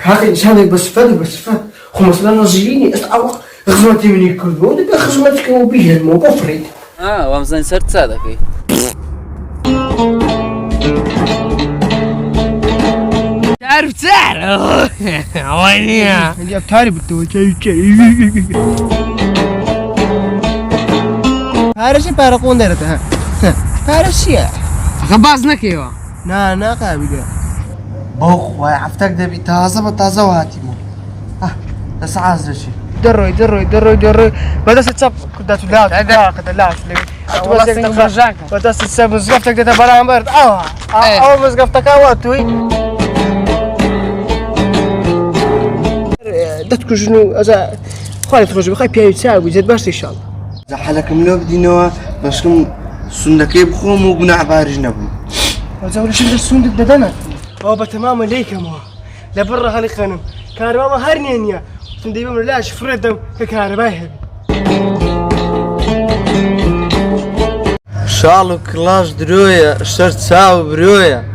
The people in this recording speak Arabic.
هاكي لسانك بس فات خو مثلا نزيني استعوى غزمتي من الكل ودك غزمتك وبيه الموضوع فريد وامزين سرت صادقي تعرف وينيها اللي بتعرف التوجه هارشي بارقون دارتها هارشي خبازنك ايوه نا قابل بوخ واي عفتك دبي تازه وهاتيمو بس عازرشي درو بدا ستسب كدا تلا كدا لا بدا ستسب مزقفتك ده برامبر او مزقفتك اوتوي دتكو شنو اذا خالد تخرج بخاي بيا يتساوي زاد باش ان شاء الله زحلكم لو بدينوا باسكم سندكي بخوم وبنع بارج نبو وزول شنو السندك ددنا بابا تمام ليكم لبرا خلي خنم كهرباء ما هرنينيا سندي بمر لا شفرتهم كهرباء هبي شالو كلاش درويا اشترت ساو برويا